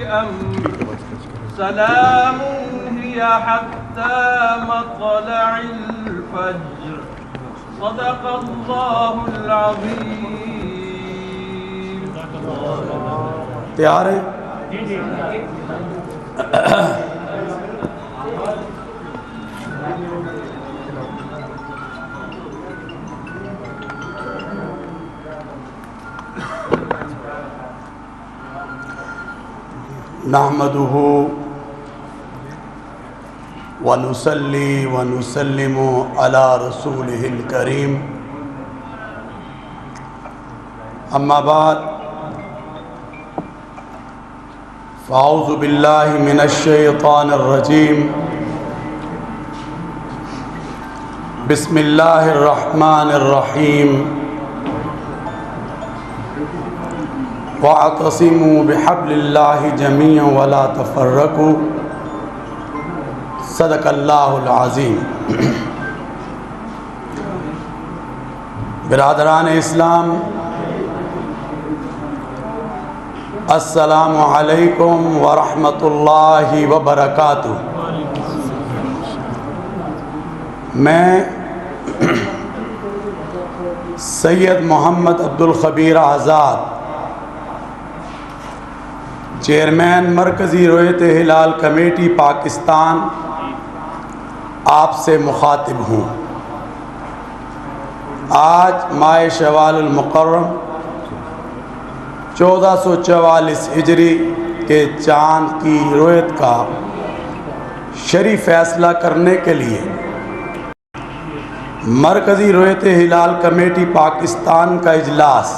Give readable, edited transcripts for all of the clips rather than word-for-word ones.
بأمر سلام هي حتى مطلع الفجر صدق الله العظيم. تیار ہیں؟ نحمده ونصلي ونسلم على رسوله الكريم اما بعد فاعوذ بالله من الشيطان الرجيم بسم الله الرحمن الرحيم واعتصموا بحبل الله جميعا ولا تفرقوا صدق اللہ العظیم. برادران اسلام، السلام علیکم ورحمۃ اللہ وبرکاتہ. میں سید محمد عبدالخبیر آزاد، چیئرمین مرکزی رویت ہلال کمیٹی پاکستان، آپ سے مخاطب ہوں. آج ماہ شوال المکرم 1444 ہجری کے چاند کی رویت کا شرعی فیصلہ کرنے کے لیے مرکزی رویت ہلال کمیٹی پاکستان کا اجلاس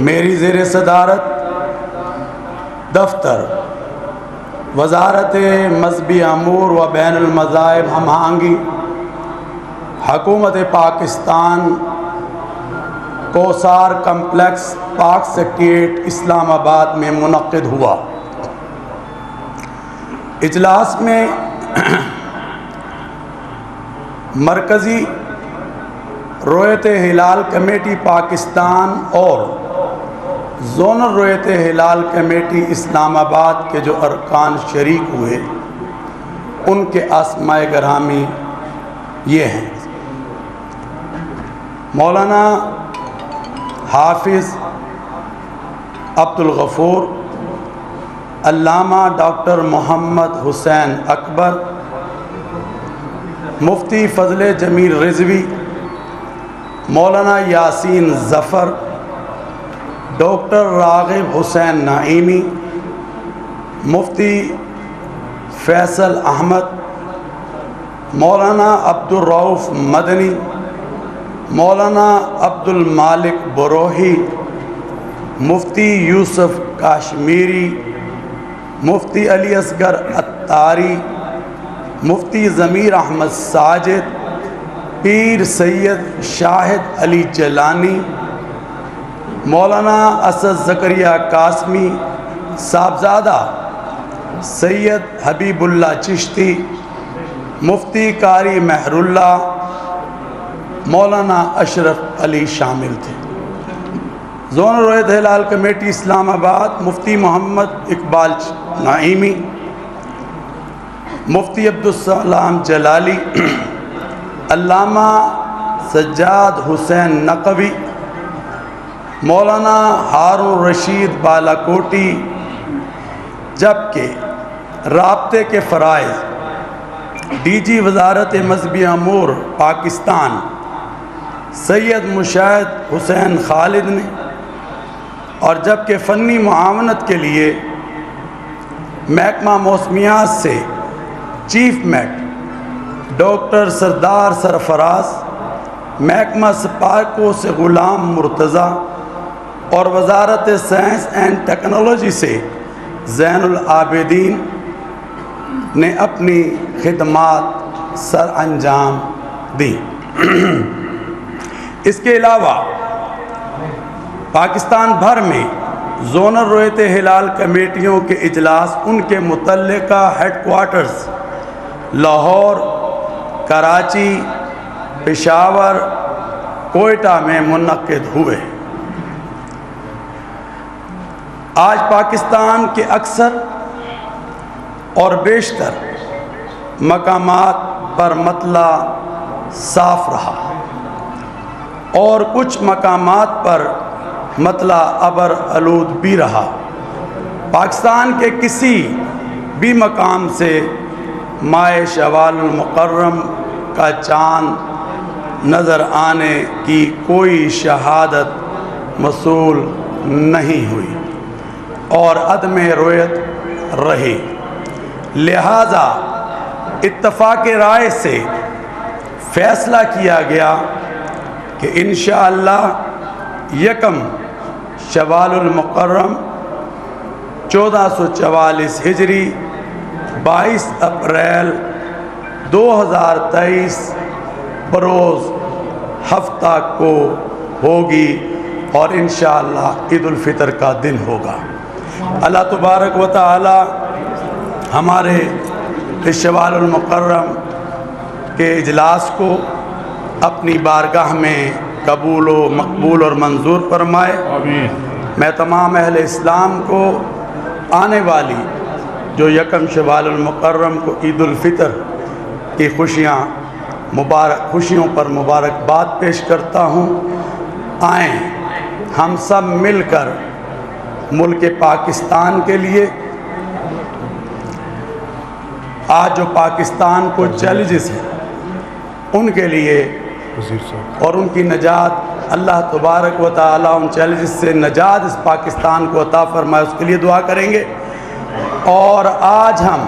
میری زیر صدارت دفتر وزارت مذہبی امور و بین المذاہب ہم آہنگی حکومت پاکستان، کوثار کمپلیکس، پاک سیکریٹریٹ، اسلام آباد میں منعقد ہوا. اجلاس میں مرکزی رویت ہلال کمیٹی پاکستان اور زونل رویت ہلال کمیٹی اسلام آباد کے جو ارکان شریک ہوئے ان کے اسماء گرامی یہ ہیں: مولانا حافظ عبدالغفور، علامہ ڈاکٹر محمد حسین اکبر، مفتی فضل جمیل رضوی، مولانا یاسین ظفر، ڈاکٹر راغب حسین نعیمی، مفتی فیصل احمد، مولانا عبدالرؤف مدنی، مولانا عبدالمالک بروہی، مفتی یوسف کاشمیری، مفتی علی اصغر عطاری، مفتی ضمیر احمد ساجد، پیر سید شاہد علی جیلانی، مولانا اسد زکریا قاسمی، صاحبزادہ سید حبیب اللہ چشتی، مفتی قاری مہر اللہ، مولانا اشرف علی شامل تھے. زونل رویت ہلال کمیٹی اسلام آباد مفتی محمد اقبال نعیمی، مفتی عبدالسلام جلالی، علامہ سجاد حسین نقوی، مولانا ہارون رشید بالاکوٹی، جبکہ رابطے کے فرائض ڈی جی وزارت مذہبی امور پاکستان سید مشاہد حسین خالد نے، اور جبکہ فنی معاونت کے لیے محکمہ موسمیات سے چیف میٹ ڈاکٹر سردار سرفراز، محکمہ سپارکو سے غلام مرتضیٰ، اور وزارت سائنس اینڈ ٹیکنالوجی سے زین العابدین نے اپنی خدمات سر انجام دی. اس کے علاوہ پاکستان بھر میں زونل رویت ہلال کمیٹیوں کے اجلاس ان کے متعلقہ ہیڈ کوارٹرز لاہور، کراچی، پشاور، کوئٹہ میں منعقد ہوئے. آج پاکستان کے اکثر اور بیشتر مقامات پر مطلع صاف رہا اور کچھ مقامات پر مطلع ابر آلود بھی رہا۔ پاکستان کے کسی بھی مقام سے ماہ شوال المکرم کا چاند نظر آنے کی کوئی شہادت موصول نہیں ہوئی اور عدم رؤیت رہی، لہذا اتفاق رائے سے فیصلہ کیا گیا کہ انشاءاللہ یکم شوال المکرم 1444 ہجری 22 اپریل 2023 بروز ہفتہ کو ہوگی اور انشاءاللہ عید الفطر کا دن ہوگا۔ اللہ تبارک و تعالی ہمارے اس شوال المکرم کے اجلاس کو اپنی بارگاہ میں قبول و مقبول اور منظور فرمائے۔ میں تمام اہل اسلام کو آنے والی جو یکم شوال المکرم کو عید الفطر کی خوشیوں پر مبارکباد پیش کرتا ہوں۔ آئیں ہم سب مل کر ملک پاکستان کے لیے آج جو پاکستان کو چیلنجز ہیں ان کے لیے اور ان کی نجات، اللہ تبارک و تعالیٰ ان چیلنجز سے نجات اس پاکستان کو عطا فرمائے، اس کے لیے دعا کریں گے۔ اور آج ہم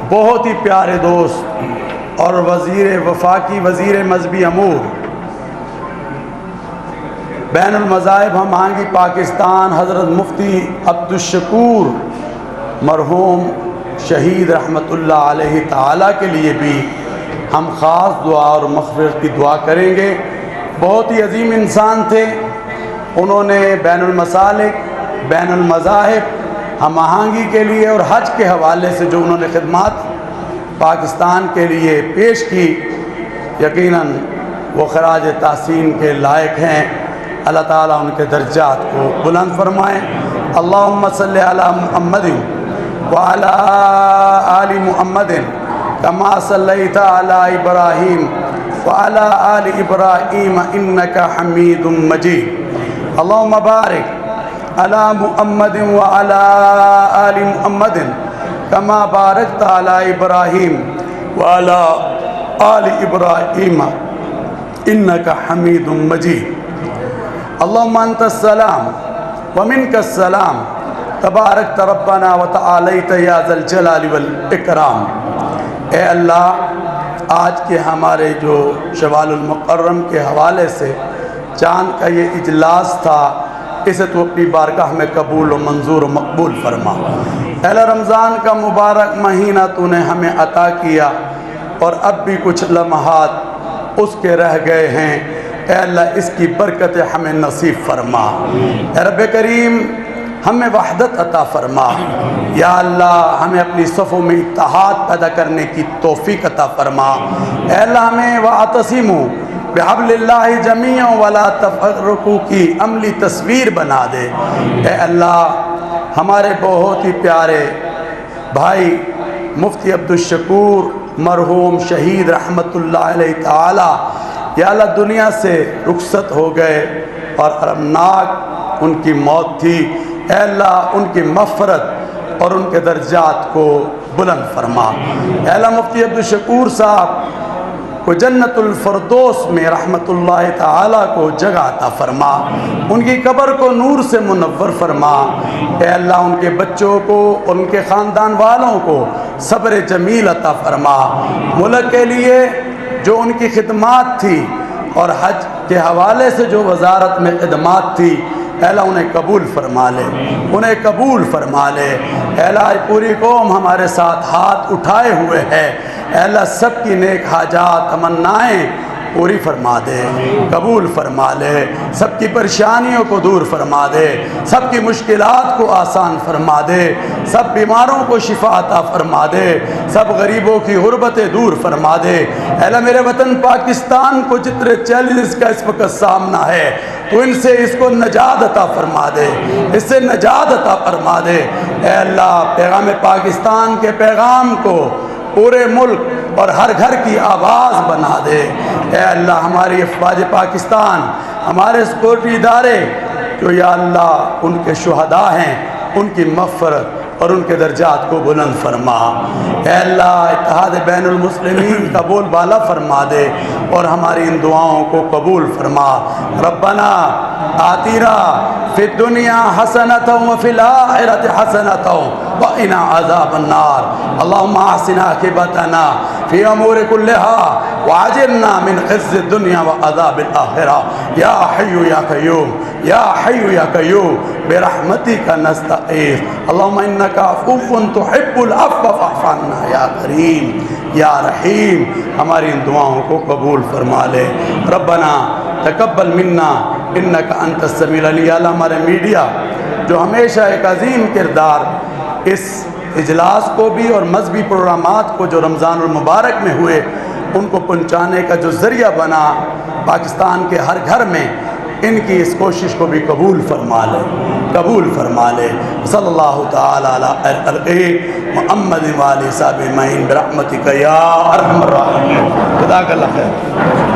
بہت ہی پیارے دوست اور وفاقی وزیر مذہبی امور بین المذاہب ہم آہنگی پاکستان حضرت مفتی عبدالشکور مرحوم شہید رحمۃ اللہ علیہ تعالیٰ کے لیے بھی ہم خاص دعا اور مغفرت کی دعا کریں گے۔ بہت ہی عظیم انسان تھے، انہوں نے بین المسالک، بین المذاہب ہم آہنگی کے لیے اور حج کے حوالے سے جو انہوں نے خدمات پاکستان کے لیے پیش کی، یقیناً وہ خراج تحسین کے لائق ہیں۔ اللہ تعالیٰ ان کے درجات کو بلند فرمائیں۔ اللہم صلی علی محمد وعلی آل محمد کما صلیت علی ابراہیم وعلی آل ابراہیم انک حمید مجید۔ اللہم بارک علی محمد وعلی آل محمد کما بارکت علی ابراہیم وعلی آل ابراہیم انک حمید مجید۔ اللہم انت السلام ومنک السلام تبارک ربنا وتعالیت یا ذا الجلال والاکرام۔ اے اللہ، آج کے ہمارے جو شوال المکرم کے حوالے سے چاند کا یہ اجلاس تھا، اسے تو اپنی بارگاہ میں قبول و منظور و مقبول فرما۔ اے اللہ، رمضان کا مبارک مہینہ تو نے ہمیں عطا کیا اور اب بھی کچھ لمحات اس کے رہ گئے ہیں، اے اللہ اس کی برکت ہمیں نصیب فرما۔ اے رب کریم، ہمیں وحدت عطا فرما، یا اللہ ہمیں اپنی صفوں میں اتحاد پیدا کرنے کی توفیق عطا فرما۔ اے اللہ ہمیں وَاعْتَصِمُوا بِحَبْلِ اللَّهِ جَمِيعًا وَلَا تَفَرَّقُوا کی عملی تصویر بنا دے۔ اے اللہ ہمارے بہت ہی پیارے بھائی مفتی عبدالشکور مرحوم شہید رحمۃ اللہ علیہ تعالی یا اللہ دنیا سے رخصت ہو گئے اور ارمناک ان کی موت تھی۔ اے اللہ ان کی مغفرت اور ان کے درجات کو بلند فرما۔ اے اللہ مفتی عبدالشکور صاحب کو جنت الفردوس میں رحمت اللہ تعالیٰ کو جگہ عطا فرما، ان کی قبر کو نور سے منور فرما۔ اے اللہ ان کے بچوں کو اور ان کے خاندان والوں کو صبر جمیل عطا فرما۔ ملک کے لیے جو ان کی خدمات تھی اور حج کے حوالے سے جو وزارت میں خدمات تھی، اے اللہ انہیں قبول فرما لے، انہیں قبول فرما لے۔ اے اللہ پوری قوم ہمارے ساتھ ہاتھ اٹھائے ہوئے ہے، اے اللہ سب کی نیک حاجات تمنائیں پوری فرما دے، قبول فرما لے، سب کی پریشانیوں کو دور فرما دے، سب کی مشکلات کو آسان فرما دے، سب بیماروں کو شفا عطا فرما دے، سب غریبوں کی غربتیں دور فرما دے۔ اے اللہ میرے وطن پاکستان کو جتنے چیلنجز کا اس وقت سامنا ہے تو ان سے اس کو نجات عطا فرما دے، اس سے نجات عطا فرما دے۔ اے اللہ پیغام پاکستان کے پیغام کو پورے ملک اور ہر گھر کی آواز بنا دے۔ اے اللہ ہماری افواج پاکستان، ہمارے سیکورٹی ادارے جو یا اللہ ان کے شہداء ہیں، ان کی مغفرت اور ان کے درجات کو بلند فرما۔ اے اللہ اتحاد بین المسلمین کا بول بالا فرما دے اور ہماری ان دعاؤں کو قبول فرما۔ ربنا آتنا فی الدنیا حسنۃ وفی الآخرۃ حسنۃ وقنا عذاب النار۔ اللہم احسن عاقبتنا فی امور کلہا وعجرنا من خزي الدنيا وعذاب الآخرة يا حي يا قيوم يا حي يا قيوم برحمتك نستغيث اللهم إنك عفو تحب العفو فاعف عنا يا كريم یا رحیم۔ ہماری ان دعاؤں کو قبول فرما لے۔ ربنا تقبل منا انک انت السمیع العلیم۔ اللہ ہمارے میڈیا جو ہمیشہ ایک عظیم کردار اس اجلاس کو بھی اور مذہبی پروگرامات کو جو رمضان المبارک میں ہوئے ان کو پہنچانے کا جو ذریعہ بنا پاکستان کے ہر گھر میں، ان کی اس کوشش کو بھی قبول فرما لے، قبول فرما لے۔ صلی اللہ تعالی علی خیر خلقہ محمد و آلہ وصحبہ اجمعین برحمتک یا ارحم الراحمین۔ جزاک اللہ خیر۔